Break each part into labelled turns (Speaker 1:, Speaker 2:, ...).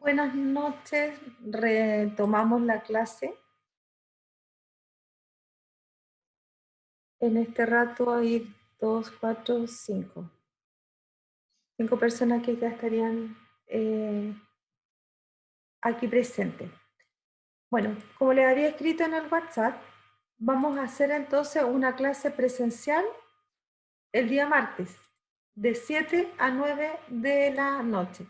Speaker 1: Buenas noches, retomamos la clase. En este rato hay 2, 4, 5. 5 personas que ya estarían aquí presentes. Bueno, como les había escrito en el WhatsApp, vamos a hacer entonces una clase presencial el día martes, de 7 a 9 de la noche.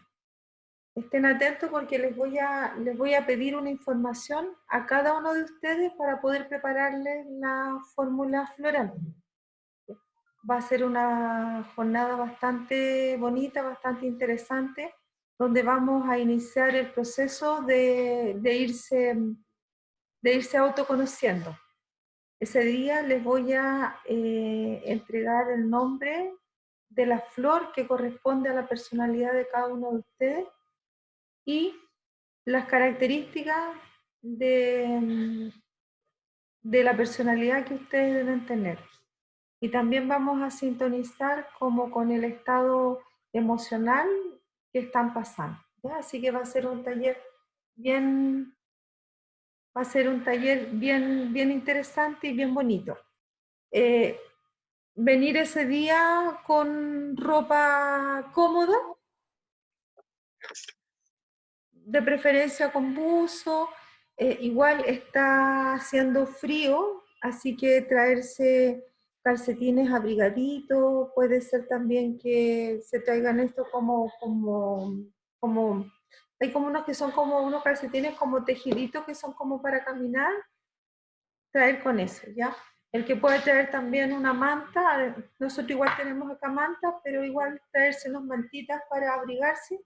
Speaker 1: Estén atentos porque les voy a pedir una información a cada uno de ustedes para poder prepararles la fórmula floral. Va a ser una jornada bastante bonita, bastante interesante, donde vamos a iniciar el proceso de irse autoconociendo. Ese día les voy a entregar el nombre de la flor que corresponde a la personalidad de cada uno de ustedes y las características de la personalidad que ustedes deben tener. Y también vamos a sintonizar como con el estado emocional que están pasando, ¿ya? Así que va a ser un taller bien, bien interesante y bien bonito. Venir ese día con ropa cómoda, de preferencia con buzo. Igual está haciendo frío, así que traerse calcetines abrigaditos, puede ser también que se traigan esto como, hay como unos que son como unos calcetines como tejiditos que son como para caminar, traer con eso, ¿ya? El que puede traer también una manta, nosotros igual tenemos acá mantas, pero igual traerse unas mantitas para abrigarse.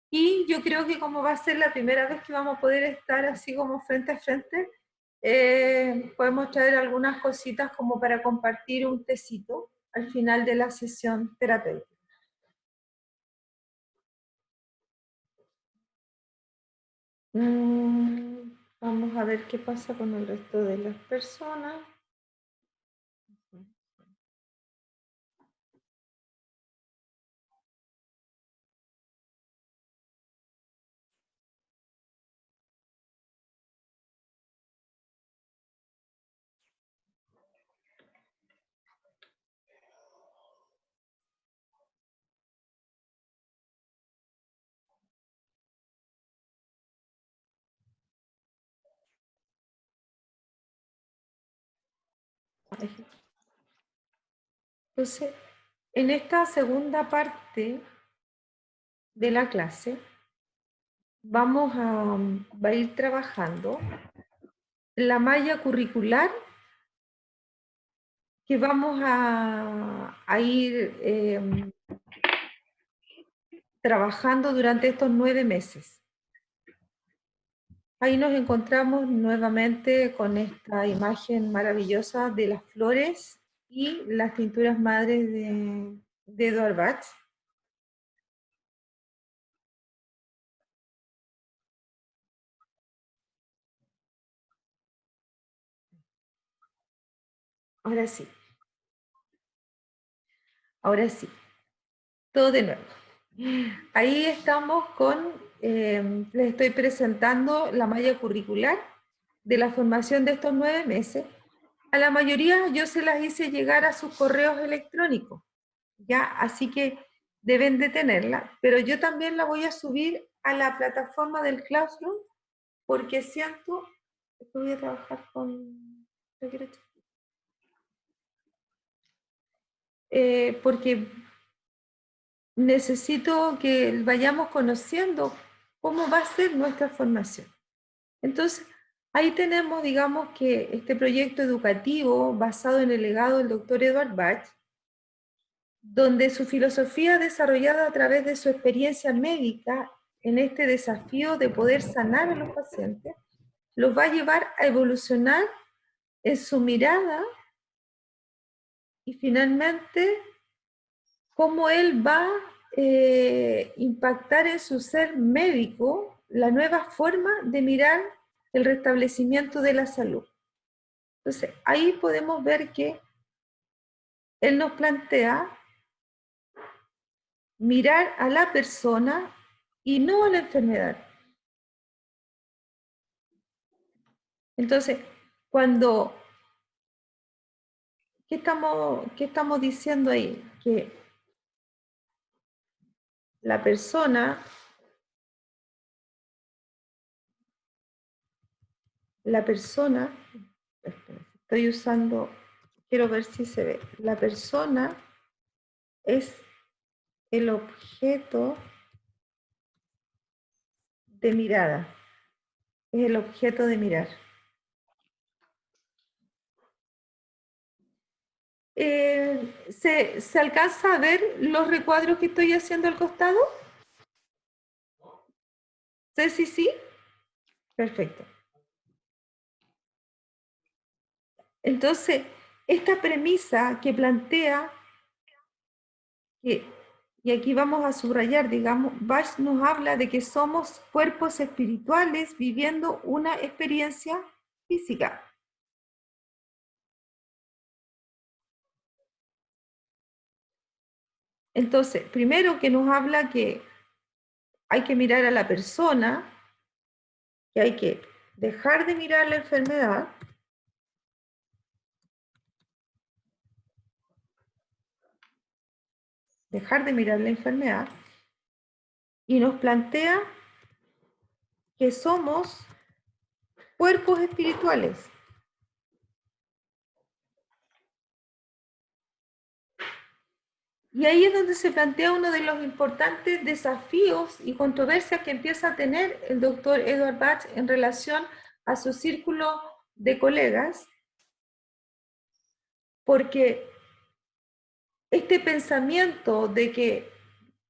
Speaker 1: Y yo creo que como va a ser la primera vez que vamos a poder estar así como frente a frente, podemos traer algunas cositas como para compartir un tecito al final de la sesión terapéutica. Vamos a ver qué pasa con el resto de las personas. Entonces, en esta segunda parte de la clase, vamos a ir trabajando la malla curricular que vamos a ir trabajando durante estos 9 meses. Ahí nos encontramos nuevamente con esta imagen maravillosa de las flores y las pinturas madres de Edward Bach. Ahora sí, ahora sí, todo de nuevo. Ahí estamos les estoy presentando la malla curricular de la formación de estos 9 meses. A la mayoría yo se las hice llegar a sus correos electrónicos, ya, así que deben de tenerla, pero yo también la voy a subir a la plataforma del Classroom porque siento que voy a trabajar con... porque necesito que vayamos conociendo cómo va a ser nuestra formación. Entonces, ahí tenemos, digamos, que este proyecto educativo basado en el legado del doctor Edward Bach, donde su filosofía desarrollada a través de su experiencia médica en este desafío de poder sanar a los pacientes, los va a llevar a evolucionar en su mirada y finalmente cómo él va a impactar en su ser médico la nueva forma de mirar el restablecimiento de la salud. Entonces, ahí podemos ver que él nos plantea mirar a la persona y no a la enfermedad. Entonces, ¿qué estamos diciendo ahí? Que la persona, estoy usando, quiero ver si se ve, la persona es el objeto de mirada, es el objeto de mirar. ¿Se alcanza a ver los recuadros que estoy haciendo al costado? ¿Sí, sí? Perfecto. Entonces, esta premisa que plantea, y aquí vamos a subrayar, digamos, Bach nos habla de que somos cuerpos espirituales viviendo una experiencia física. Entonces, primero que nos habla que hay que mirar a la persona, que hay que dejar de mirar la enfermedad, y nos plantea que somos cuerpos espirituales. Y ahí es donde se plantea uno de los importantes desafíos y controversias que empieza a tener el doctor Edward Bach en relación a su círculo de colegas, porque este pensamiento de que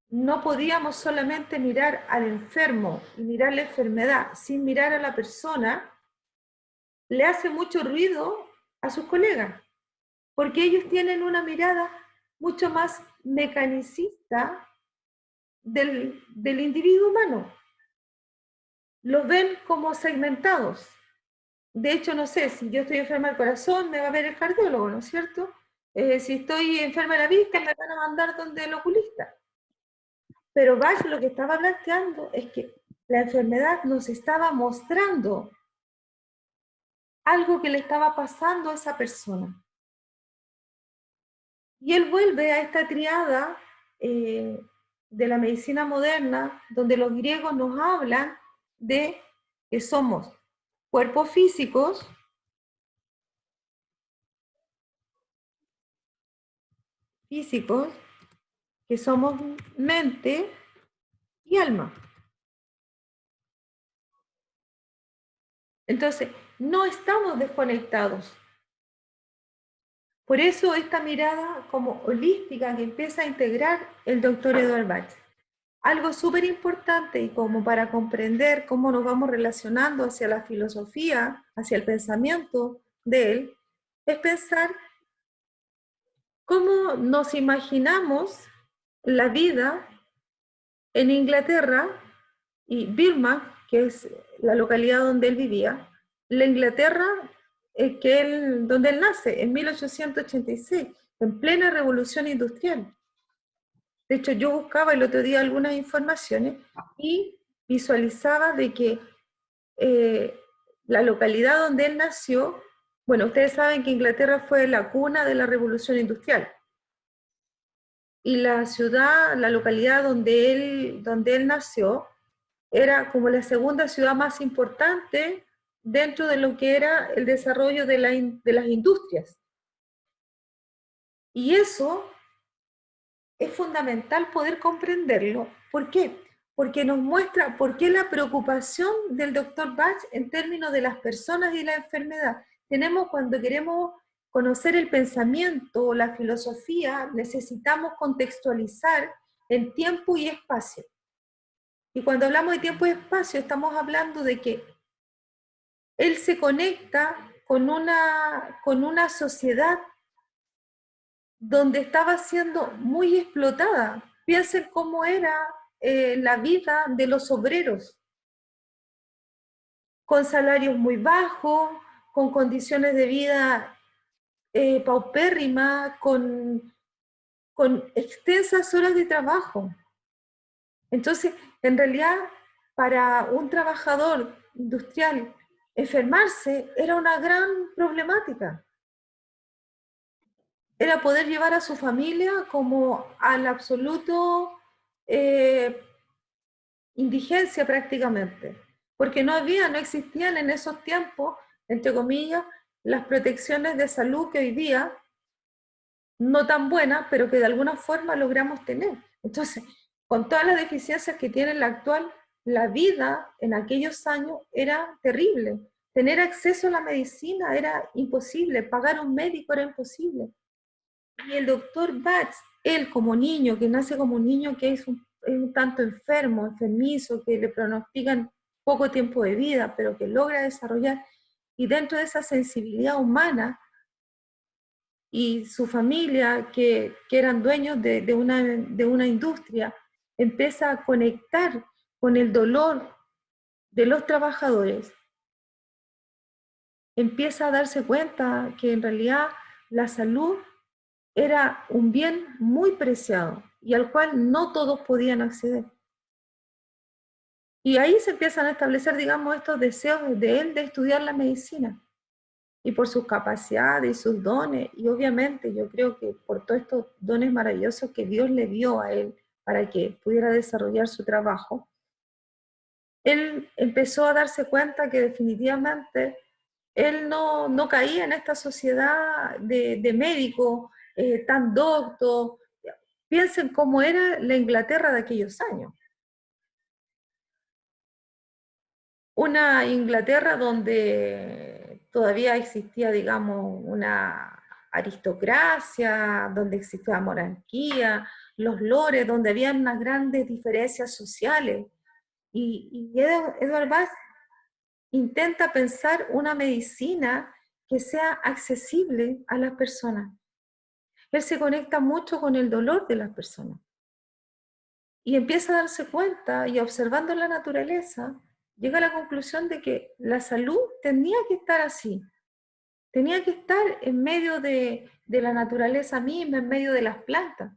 Speaker 1: no podíamos solamente mirar al enfermo y mirar la enfermedad sin mirar a la persona, le hace mucho ruido a sus colegas, porque ellos tienen una mirada mucho más mecanicista del individuo humano. Los ven como segmentados. De hecho, no sé, si yo estoy enferma del corazón, me va a ver el cardiólogo, ¿no es cierto? Si estoy enferma de la vista, me van a mandar donde el oculista. Pero Bach lo que estaba planteando es que la enfermedad nos estaba mostrando algo que le estaba pasando a esa persona. Y él vuelve a esta triada de la medicina moderna, donde los griegos nos hablan de que somos cuerpos físicos, que somos mente y alma. Entonces, no estamos desconectados. Por eso esta mirada como holística que empieza a integrar el doctor Edward Bach. Algo súper importante y como para comprender cómo nos vamos relacionando hacia la filosofía, hacia el pensamiento de él, es pensar cómo nos imaginamos la vida en Inglaterra y Birma, que es la localidad donde él vivía, la Inglaterra donde él nace, en 1886, en plena revolución industrial. De hecho, yo buscaba el otro día algunas informaciones y visualizaba de que la localidad donde él nació, bueno, ustedes saben que Inglaterra fue la cuna de la revolución industrial. Y la ciudad, la localidad donde él nació, era como la segunda ciudad más importante dentro de lo que era el desarrollo de las industrias. Y eso es fundamental poder comprenderlo. ¿Por qué? Porque nos muestra por qué la preocupación del doctor Bach en términos de las personas y la enfermedad. Tenemos cuando queremos conocer el pensamiento o la filosofía, necesitamos contextualizar en tiempo y espacio. Y cuando hablamos de tiempo y espacio, estamos hablando de que él se conecta con una sociedad donde estaba siendo muy explotada. Piensen cómo era la vida de los obreros, con salarios muy bajos, con condiciones de vida paupérrimas, con extensas horas de trabajo. Entonces, en realidad, para un trabajador industrial enfermarse era una gran problemática. Era poder llevar a su familia como al absoluto indigencia prácticamente, porque no existían en esos tiempos, entre comillas, las protecciones de salud que hoy día, no tan buenas, pero que de alguna forma logramos tener. Entonces, con todas las deficiencias que tiene la actual, la vida en aquellos años era terrible. Tener acceso a la medicina era imposible, pagar un médico era imposible. Y el doctor Batz, él como niño, que nace como un niño que es un tanto enfermo, enfermizo, que le pronostican poco tiempo de vida, pero que logra desarrollar, y dentro de esa sensibilidad humana, y su familia, que eran dueños de una industria, empieza a conectar con el dolor de los trabajadores, empieza a darse cuenta que en realidad la salud era un bien muy preciado y al cual no todos podían acceder. Y ahí se empiezan a establecer, digamos, estos deseos de él de estudiar la medicina. Y por sus capacidades y sus dones, y obviamente yo creo que por todos estos dones maravillosos que Dios le dio a él para que pudiera desarrollar su trabajo, él empezó a darse cuenta que definitivamente él no caía en esta sociedad de médicos tan doctos. Piensen cómo era la Inglaterra de aquellos años. Una Inglaterra donde todavía existía, digamos, una aristocracia, donde existía monarquía, los lores, donde había unas grandes diferencias sociales. Y Edward Bass intenta pensar una medicina que sea accesible a las personas. Él se conecta mucho con el dolor de las personas. Y empieza a darse cuenta y observando la naturaleza, llega a la conclusión de que la salud tenía que estar así, tenía que estar en medio de la naturaleza misma, en medio de las plantas,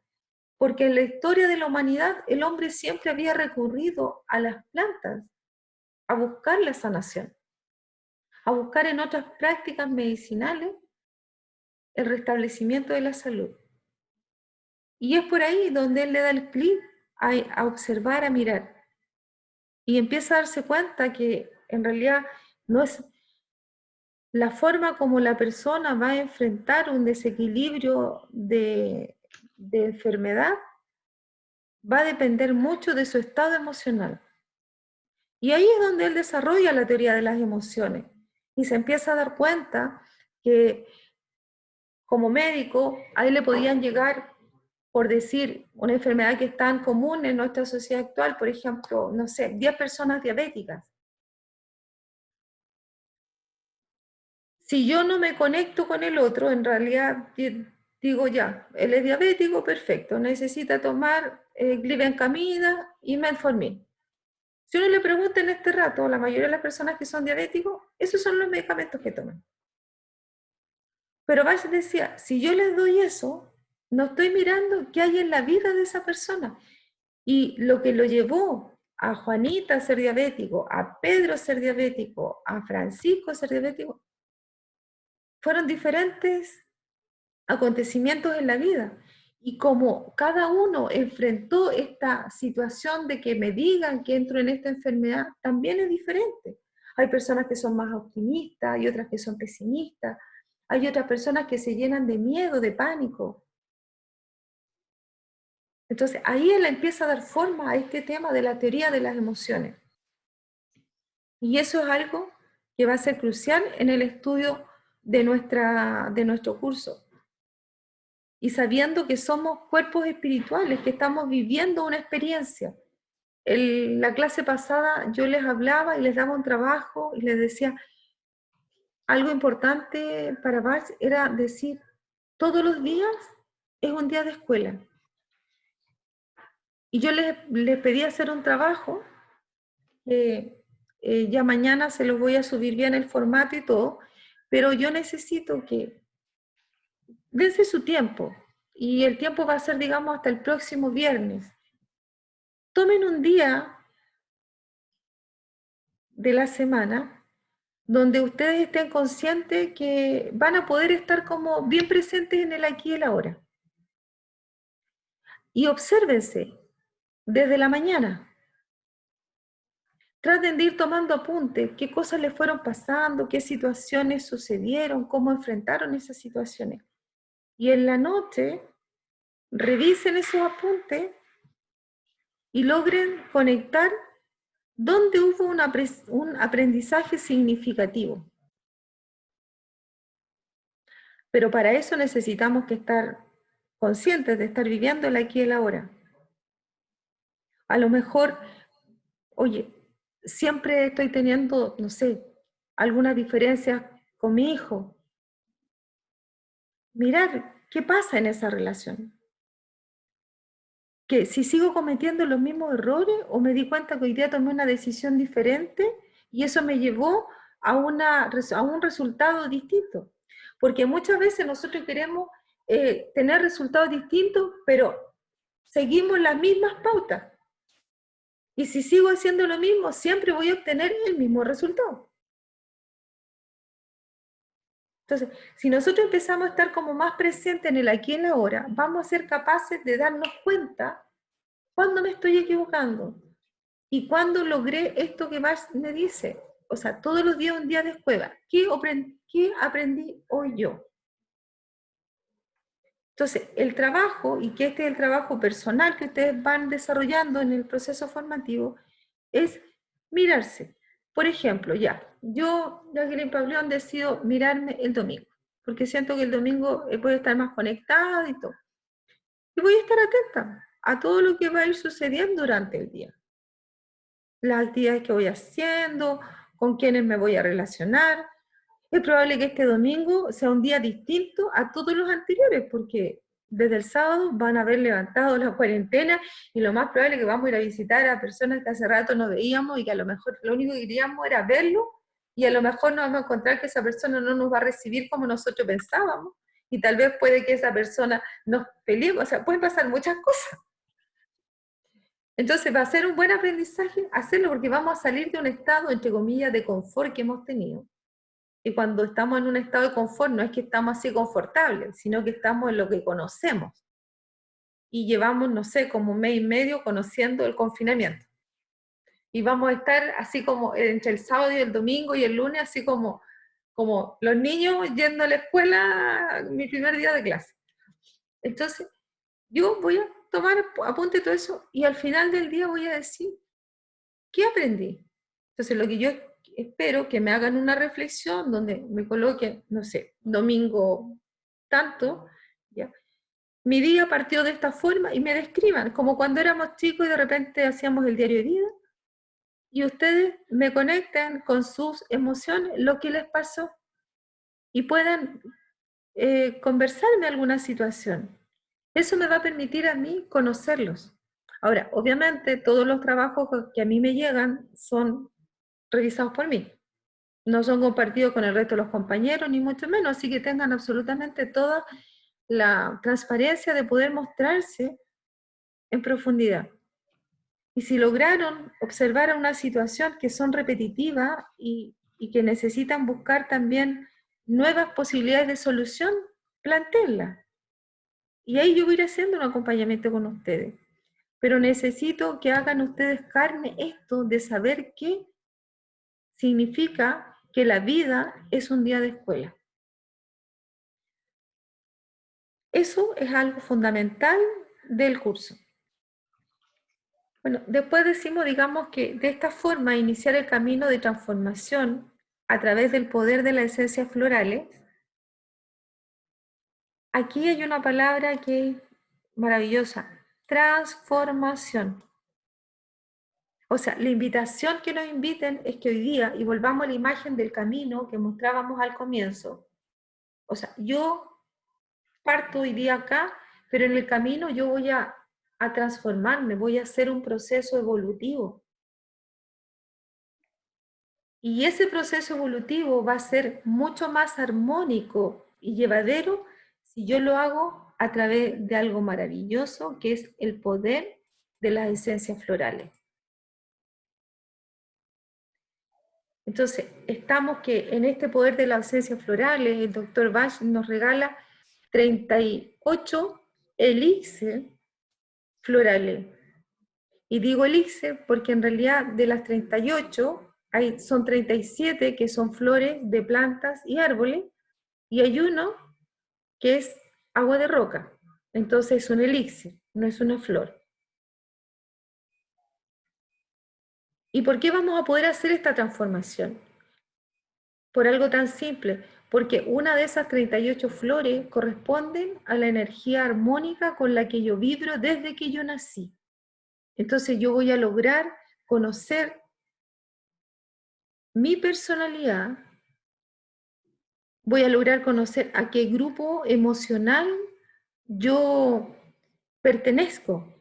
Speaker 1: porque en la historia de la humanidad el hombre siempre había recurrido a las plantas, a buscar la sanación, a buscar en otras prácticas medicinales el restablecimiento de la salud. Y es por ahí donde él le da el clic a observar, a mirar. Y empieza a darse cuenta que en realidad no es la forma como la persona va a enfrentar un desequilibrio de enfermedad, va a depender mucho de su estado emocional. Y ahí es donde él desarrolla la teoría de las emociones y se empieza a dar cuenta que como médico a él le podían llegar, por decir, una enfermedad que es tan común en nuestra sociedad actual, por ejemplo, no sé, 10 personas diabéticas. Si yo no me conecto con el otro, en realidad digo ya, él es diabético, perfecto, necesita tomar glibenclamida y metformin. Si uno le pregunta en este rato, a la mayoría de las personas que son diabéticos, esos son los medicamentos que toman. Pero Bach decía, si yo les doy eso, no estoy mirando qué hay en la vida de esa persona. Y lo que lo llevó a Juanita a ser diabético, a Pedro a ser diabético, a Francisco a ser diabético, fueron diferentes acontecimientos en la vida. Y como cada uno enfrentó esta situación de que me digan que entro en esta enfermedad, también es diferente. Hay personas que son más optimistas, hay otras que son pesimistas, hay otras personas que se llenan de miedo, de pánico. Entonces ahí él empieza a dar forma a este tema de la teoría de las emociones. Y eso es algo que va a ser crucial en el estudio de nuestro curso. Y sabiendo que somos cuerpos espirituales, que estamos viviendo una experiencia. En la clase pasada yo les hablaba y les daba un trabajo y les decía, algo importante para Bach era decir, todos los días es un día de escuela. Y yo les pedí hacer un trabajo, ya mañana se los voy a subir bien el formato y todo, pero yo necesito que dense su tiempo, y el tiempo va a ser, digamos, hasta el próximo viernes. Tomen un día de la semana donde ustedes estén conscientes que van a poder estar como bien presentes en el aquí y el ahora. Y obsérvense desde la mañana. Traten de ir tomando apuntes, qué cosas les fueron pasando, qué situaciones sucedieron, cómo enfrentaron esas situaciones. Y en la noche, revisen esos apuntes y logren conectar dónde hubo un aprendizaje significativo. Pero para eso necesitamos que estar conscientes de estar viviendo el aquí y el ahora. A lo mejor, oye, siempre estoy teniendo, no sé, algunas diferencias con mi hijo. Mirar qué pasa en esa relación. Que si sigo cometiendo los mismos errores o me di cuenta que hoy día tomé una decisión diferente y eso me llevó a un resultado distinto. Porque muchas veces nosotros queremos tener resultados distintos, pero seguimos las mismas pautas. Y si sigo haciendo lo mismo, siempre voy a obtener el mismo resultado. Entonces, si nosotros empezamos a estar como más presentes en el aquí y en la ahora, vamos a ser capaces de darnos cuenta cuando me estoy equivocando y cuando logré esto que Bart me dice. O sea, todos los días un día de escuela. ¿Qué aprendí hoy yo? Entonces, el trabajo, y que este es el trabajo personal que ustedes van desarrollando en el proceso formativo, es mirarse. Por ejemplo, yo, Jacqueline Pableón, decido mirarme el domingo, porque siento que el domingo voy a estar más conectada y todo. Y voy a estar atenta a todo lo que va a ir sucediendo durante el día. Las actividades que voy haciendo, con quiénes me voy a relacionar. Es probable que este domingo sea un día distinto a todos los anteriores, porque desde el sábado van a haber levantado la cuarentena y lo más probable es que vamos a ir a visitar a personas que hace rato no veíamos y que a lo mejor lo único que queríamos era verlo y a lo mejor nos vamos a encontrar que esa persona no nos va a recibir como nosotros pensábamos y tal vez puede que esa persona nos peleemos, o sea, pueden pasar muchas cosas. Entonces va a ser un buen aprendizaje hacerlo porque vamos a salir de un estado, entre comillas, de confort que hemos tenido. Y cuando estamos en un estado de confort no es que estamos así confortables, sino que estamos en lo que conocemos. Y llevamos, no sé, como un mes y medio conociendo el confinamiento. Y vamos a estar así como entre el sábado y el domingo y el lunes, así como los niños yendo a la escuela mi primer día de clase. Entonces, yo voy a tomar apunte de todo eso y al final del día voy a decir, ¿qué aprendí? Entonces, lo que yo espero que me hagan una reflexión donde me coloquen, no sé, domingo tanto, ¿ya? Mi día partió de esta forma y me describan, como cuando éramos chicos y de repente hacíamos el diario de vida, y ustedes me conecten con sus emociones, lo que les pasó, y puedan conversarme alguna situación. Eso me va a permitir a mí conocerlos. Ahora, obviamente, todos los trabajos que a mí me llegan son revisados por mí. No son compartidos con el resto de los compañeros, ni mucho menos, así que tengan absolutamente toda la transparencia de poder mostrarse en profundidad. Y si lograron observar una situación que son repetitivas y que necesitan buscar también nuevas posibilidades de solución, plantéenla. Y ahí yo voy a ir haciendo un acompañamiento con ustedes. Pero necesito que hagan ustedes carne esto de saber qué significa que la vida es un día de escuela. Eso es algo fundamental del curso. Bueno, después decimos, digamos, que de esta forma iniciar el camino de transformación a través del poder de las esencias florales. Aquí hay una palabra que es maravillosa, transformación. O sea, la invitación que nos inviten es que hoy día, y volvamos a la imagen del camino que mostrábamos al comienzo, o sea, yo parto hoy día acá, pero en el camino yo voy a transformarme, voy a hacer un proceso evolutivo. Y ese proceso evolutivo va a ser mucho más armónico y llevadero si yo lo hago a través de algo maravilloso que es el poder de las esencias florales. Entonces, estamos que en este poder de las esencias florales, el doctor Bach nos regala 38 elixir florales. Y digo elixir porque en realidad de las 38 son 37 que son flores de plantas y árboles, y hay uno que es agua de roca. Entonces es un elixir, no es una flor. ¿Y por qué vamos a poder hacer esta transformación? Por algo tan simple, porque una de esas 38 flores corresponden a la energía armónica con la que yo vibro desde que yo nací. Entonces yo voy a lograr conocer mi personalidad, voy a lograr conocer a qué grupo emocional yo pertenezco.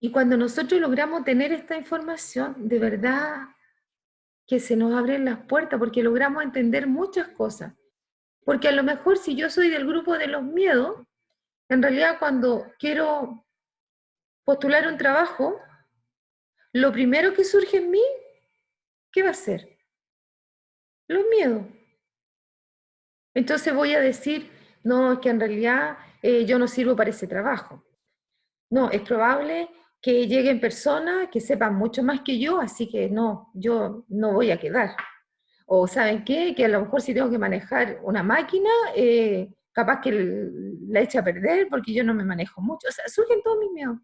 Speaker 1: Y cuando nosotros logramos tener esta información, de verdad que se nos abren las puertas porque logramos entender muchas cosas. Porque a lo mejor si yo soy del grupo de los miedos, en realidad cuando quiero postular un trabajo, lo primero que surge en mí, ¿qué va a ser? Los miedos. Entonces voy a decir, no, es que en realidad yo no sirvo para ese trabajo. No, es probable que lleguen personas que sepan mucho más que yo, así que no, yo no voy a quedar. O ¿saben qué? Que a lo mejor si tengo que manejar una máquina, capaz que la eche a perder porque yo no me manejo mucho. O sea, surgen todos mis miedos.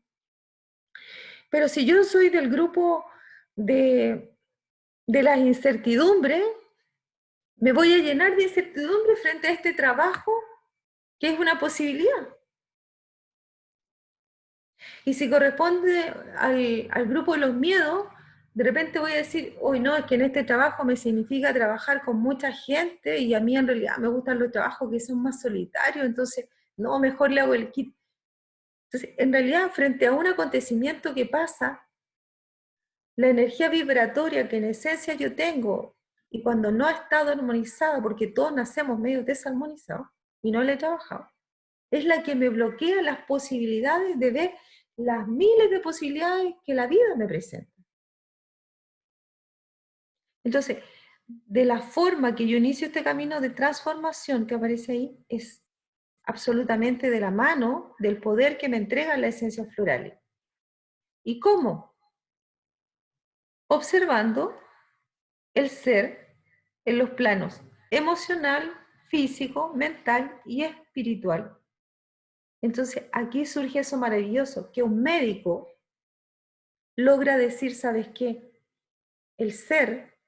Speaker 1: Pero si yo soy del grupo de, de las incertidumbres, me voy a llenar de incertidumbre frente a este trabajo que es una posibilidad. Y si corresponde al grupo de los miedos, de repente voy a decir, hoy no, es que en este trabajo me significa trabajar con mucha gente y a mí en realidad me gustan los trabajos que son más solitarios, entonces no, mejor le hago el kit. Entonces, en realidad, frente a un acontecimiento que pasa, la energía vibratoria que en esencia yo tengo, y cuando no ha estado armonizada, porque todos nacemos medio desarmonizados, y no le he trabajado, es la que me bloquea las posibilidades de ver las miles de posibilidades que la vida me presenta. Entonces, de la forma que yo inicio este camino de transformación que aparece ahí, es absolutamente de la mano del poder que me entrega la esencia floral. ¿Y cómo? Observando el ser en los planos emocional, físico, mental y espiritual. Entonces, aquí surge eso maravilloso, que un médico logra decir, ¿sabes qué? El ser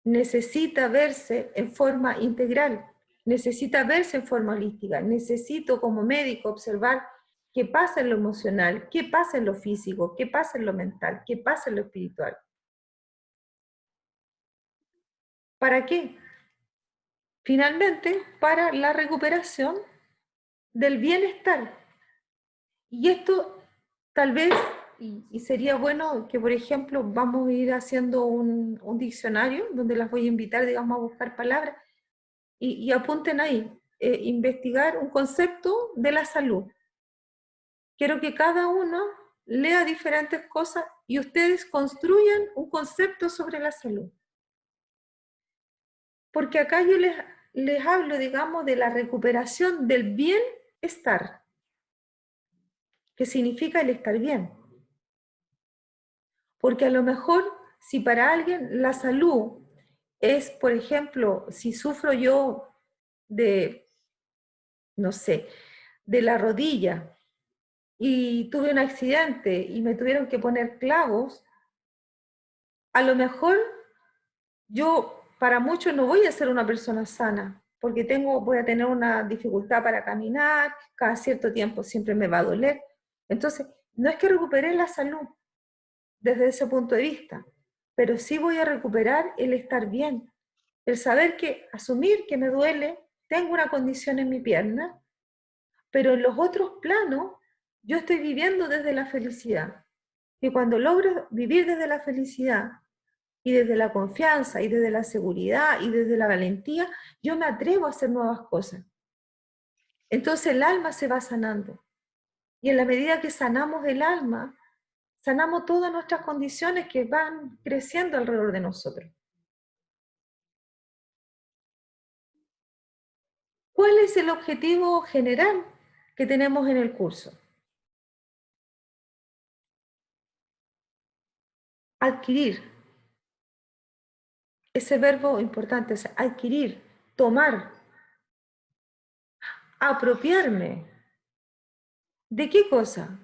Speaker 1: necesita verse en forma integral, necesita verse en forma holística. Necesito como médico observar qué pasa en lo emocional, qué pasa en lo físico, qué pasa en lo mental, qué pasa en lo espiritual. ¿Para qué? Finalmente, para la recuperación del bienestar. Y esto tal vez, y sería bueno que, por ejemplo, vamos a ir haciendo un diccionario donde las voy a invitar, digamos, a buscar palabras y apunten ahí, investigar un concepto de la salud. Quiero que cada uno lea diferentes cosas y ustedes construyan un concepto sobre la salud. Porque acá yo les hablo, digamos, de la recuperación del bienestar, que significa el estar bien. Porque a lo mejor, si para alguien la salud es, por ejemplo, si sufro yo de, no sé, de la rodilla y tuve un accidente y me tuvieron que poner clavos, a lo mejor yo para muchos no voy a ser una persona sana, porque voy a tener una dificultad para caminar, cada cierto tiempo siempre me va a doler. Entonces, no es que recupere la salud desde ese punto de vista, pero sí voy a recuperar el estar bien, el saber que, asumir que me duele, tengo una condición en mi pierna, pero en los otros planos yo estoy viviendo desde la felicidad. Y cuando logro vivir desde la felicidad y desde la confianza y desde la seguridad y desde la valentía, yo me atrevo a hacer nuevas cosas. Entonces el alma se va sanando. Y en la medida que sanamos el alma, sanamos todas nuestras condiciones que van creciendo alrededor de nosotros. ¿Cuál es el objetivo general que tenemos en el curso? Adquirir. Ese verbo importante es adquirir, tomar, apropiarme. ¿De qué cosa?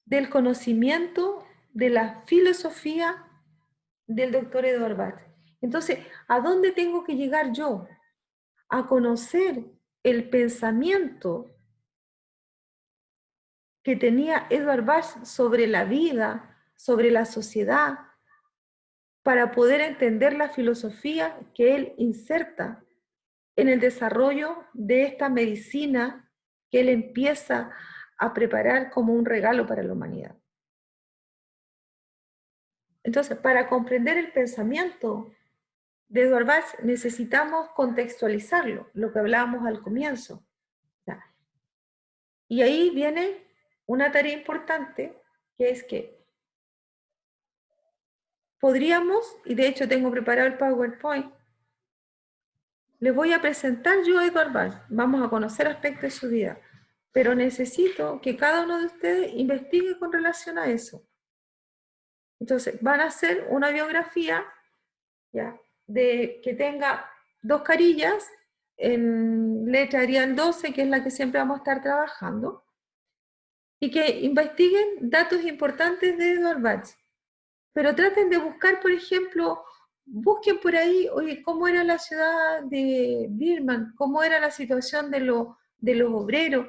Speaker 1: Del conocimiento de la filosofía del doctor Edward Bach. Entonces, ¿a dónde tengo que llegar yo? A conocer el pensamiento que tenía Edward Bach sobre la vida, sobre la sociedad, para poder entender la filosofía que él inserta en el desarrollo de esta medicina que él empieza a preparar como un regalo para la humanidad. Entonces, para comprender el pensamiento de Edward Bach necesitamos contextualizarlo, lo que hablábamos al comienzo. Y ahí viene una tarea importante, que es que podríamos, y de hecho tengo preparado el PowerPoint, les voy a presentar yo a Edward Bach, vamos a conocer aspectos de su vida, pero necesito que cada uno de ustedes investigue con relación a eso. Entonces, van a hacer una biografía, ¿ya?, que tenga 2 carillas, en letra Arial 12, que es la que siempre vamos a estar trabajando, y que investiguen datos importantes de Edward Bach. Pero traten de buscar, por ejemplo, busquen por ahí, oye, cómo era la ciudad de Birman, cómo era la situación de los obreros,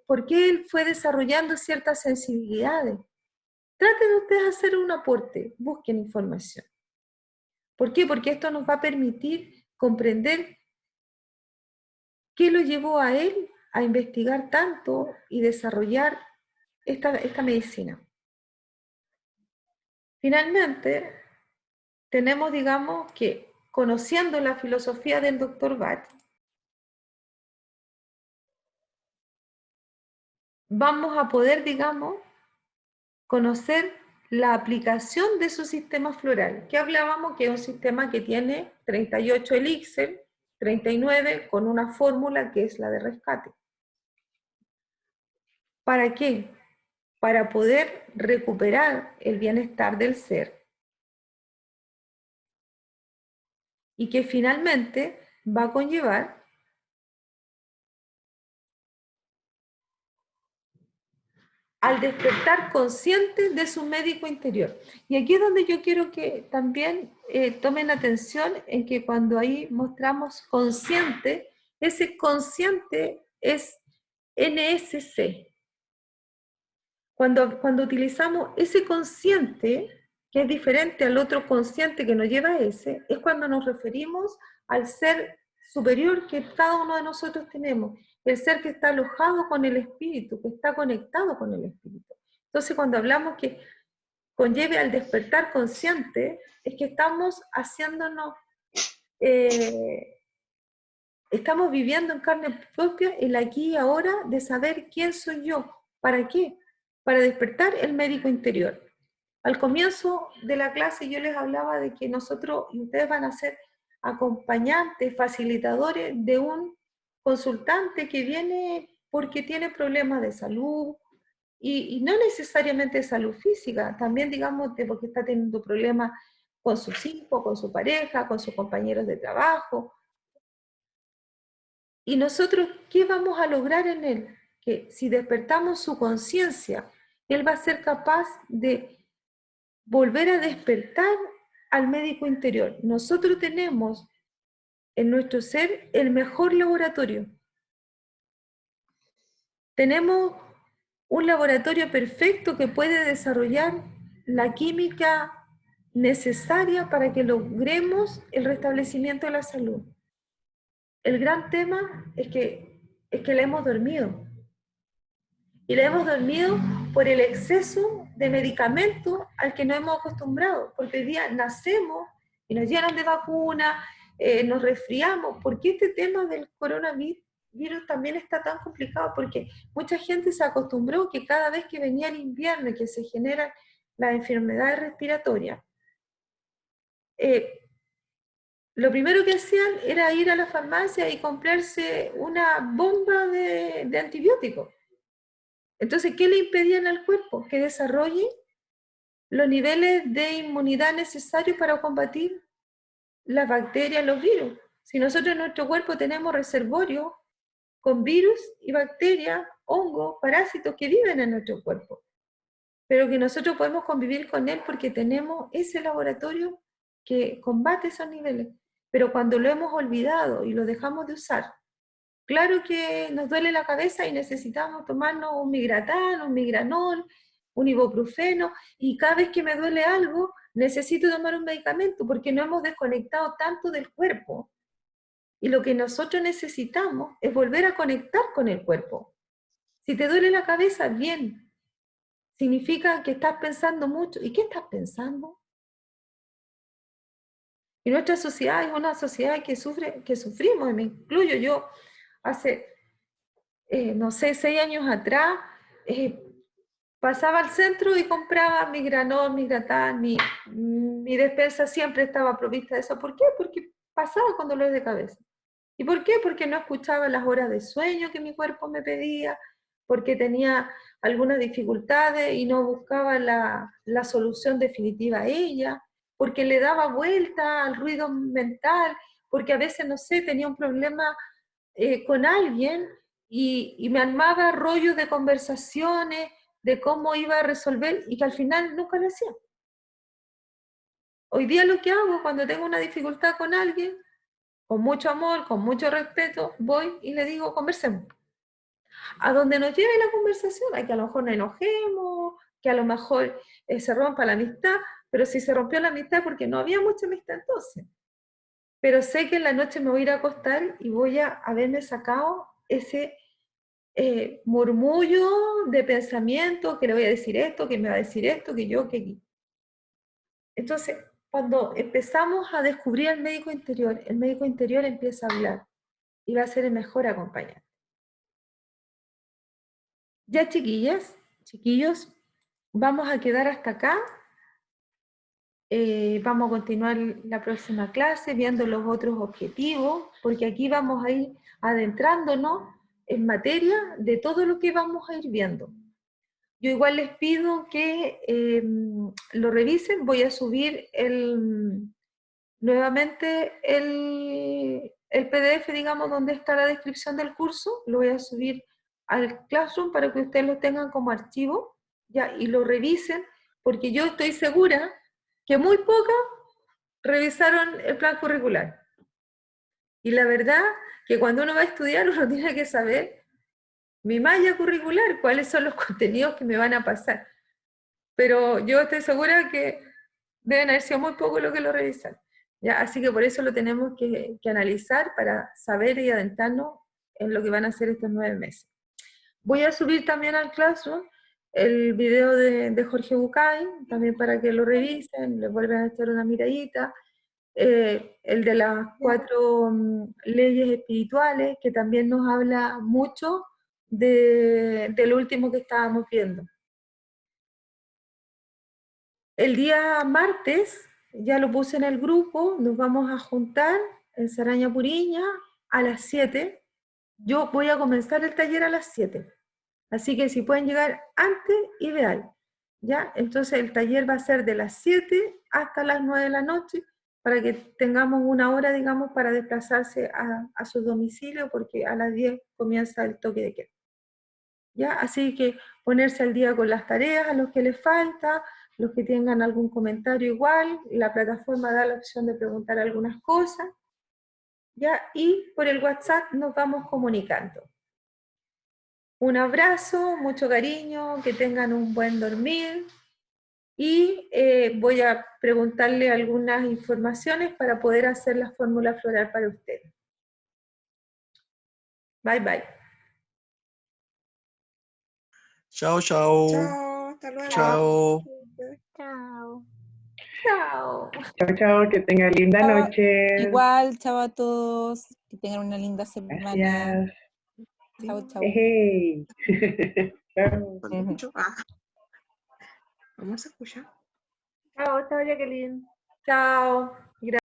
Speaker 1: por qué él fue desarrollando ciertas sensibilidades. Traten de ustedes hacer un aporte, busquen información. ¿Por qué? Porque esto nos va a permitir comprender qué lo llevó a él a investigar tanto y desarrollar esta medicina. Finalmente, tenemos, digamos, que conociendo la filosofía del doctor Bach, vamos a poder, digamos, conocer la aplicación de su sistema floral, que hablábamos que es un sistema que tiene 38 elixir, 39 con una fórmula que es la de rescate. ¿Para qué? Para poder recuperar el bienestar del ser y que finalmente va a conllevar al despertar consciente de su médico interior. Y aquí es donde yo quiero que también tomen atención en que cuando ahí mostramos consciente, ese consciente es NSC. Cuando utilizamos ese consciente, que es diferente al otro consciente que nos lleva a ese, es cuando nos referimos al ser superior que cada uno de nosotros tenemos, el ser que está alojado con el espíritu, que está conectado con el espíritu. Entonces, cuando hablamos que conlleve al despertar consciente, es que estamos haciéndonos, estamos viviendo en carne propia el aquí y ahora de saber quién soy yo, ¿para qué? Para despertar el médico interior. Al comienzo de la clase yo les hablaba de que nosotros y ustedes van a ser acompañantes, facilitadores de un consultante que viene porque tiene problemas de salud y no necesariamente de salud física, también digamos de porque está teniendo problemas con sus hijos, con su pareja, con sus compañeros de trabajo. Y nosotros, ¿qué vamos a lograr en él? Que si despertamos su conciencia, él va a ser capaz de volver a despertar al médico interior. Nosotros tenemos en nuestro ser el mejor laboratorio. Tenemos un laboratorio perfecto que puede desarrollar la química necesaria para que logremos el restablecimiento de la salud. El gran tema es que la hemos dormido. Y la hemos dormido por el exceso de medicamentos al que nos hemos acostumbrado, porque hoy día nacemos y nos llenan de vacunas, nos resfriamos. ¿Por qué este tema del coronavirus también está tan complicado? Porque mucha gente se acostumbró que cada vez que venía el invierno y que se generan las enfermedades respiratorias, lo primero que hacían era ir a la farmacia y comprarse una bomba de antibióticos. Entonces, ¿qué le impedían al cuerpo? Que desarrolle los niveles de inmunidad necesarios para combatir las bacterias, los virus. Si nosotros en nuestro cuerpo tenemos reservorios con virus y bacterias, hongos, parásitos que viven en nuestro cuerpo, pero que nosotros podemos convivir con él porque tenemos ese laboratorio que combate esos niveles. Pero cuando lo hemos olvidado y lo dejamos de usar, claro que nos duele la cabeza y necesitamos tomarnos un migratán, un migranol, un ibuprofeno, y cada vez que me duele algo, necesito tomar un medicamento porque no hemos desconectado tanto del cuerpo. Y lo que nosotros necesitamos es volver a conectar con el cuerpo. Si te duele la cabeza, bien, significa que estás pensando mucho. ¿Y qué estás pensando? Y nuestra sociedad es una sociedad que sufrimos, y me incluyo yo. Hace, no sé, 6 años atrás, pasaba al centro y compraba mi Granol, mi Gratán, mi despensa siempre estaba provista de eso. ¿Por qué? Porque pasaba con dolores de cabeza. ¿Y por qué? Porque no escuchaba las horas de sueño que mi cuerpo me pedía, porque tenía algunas dificultades y no buscaba la solución definitiva a ella, porque le daba vuelta al ruido mental, porque a veces, no sé, tenía un problema con alguien y me armaba rollos de conversaciones, de cómo iba a resolver y que al final nunca lo hacía. Hoy día lo que hago cuando tengo una dificultad con alguien, con mucho amor, con mucho respeto, voy y le digo, conversemos. A donde nos lleve la conversación, hay que a lo mejor nos enojemos, que a lo mejor se rompa la amistad, pero si se rompió la amistad porque no había mucha amistad entonces. Pero sé que en la noche me voy a ir a acostar y voy a haberme sacado ese murmullo de pensamiento, que le voy a decir esto, que me va a decir esto, que yo, que aquí. Entonces, cuando empezamos a descubrir el médico interior empieza a hablar y va a ser el mejor acompañante. Ya chiquillas, chiquillos, vamos a quedar hasta acá. Vamos a continuar la próxima clase viendo los otros objetivos, porque aquí vamos a ir adentrándonos en materia de todo lo que vamos a ir viendo. Yo igual les pido que lo revisen, voy a subir nuevamente el PDF, digamos, donde está la descripción del curso, lo voy a subir al Classroom para que ustedes lo tengan como archivo, ya, y lo revisen, porque yo estoy segura que muy pocas revisaron el plan curricular. Y la verdad que cuando uno va a estudiar, uno tiene que saber mi malla curricular, cuáles son los contenidos que me van a pasar. Pero yo estoy segura que deben haber sido muy pocos los que lo revisan. ¿Ya? Así que por eso lo tenemos que analizar para saber y adentrarnos en lo que van a hacer estos 9 meses. Voy a subir también al Classroom el video de Jorge Bucay, también para que lo revisen, le vuelvan a echar una miradita. El de las 4 leyes espirituales, que también nos habla mucho del último que estábamos viendo. El día martes, ya lo puse en el grupo, nos vamos a juntar en Saraña Puriña a las 7. Yo voy a comenzar el taller a las 7. Así que si pueden llegar antes, ideal. ¿Ya? Entonces el taller va a ser de las 7 hasta las 9 de la noche para que tengamos una hora, digamos, para desplazarse a su domicilio porque a las 10 comienza el toque de queda. ¿Ya? Así que ponerse al día con las tareas a los que les falta, los que tengan algún comentario igual, la plataforma da la opción de preguntar algunas cosas, ¿ya? Y por el WhatsApp nos vamos comunicando. Un abrazo, mucho cariño, que tengan un buen dormir y voy a preguntarle algunas informaciones para poder hacer la fórmula floral para ustedes. Bye, bye.
Speaker 2: Chao, chao.
Speaker 3: Chao, hasta luego.
Speaker 2: Chao.
Speaker 4: Chao.
Speaker 1: Chao.
Speaker 5: Chao, chao, que tengan linda noche.
Speaker 4: Igual, chao a todos. Que tengan una linda semana.
Speaker 5: Gracias.
Speaker 4: Chao, chao.
Speaker 5: Hey. Chao.
Speaker 3: Vamos a escuchar.
Speaker 1: Chao, chao, Jacqueline. Chao.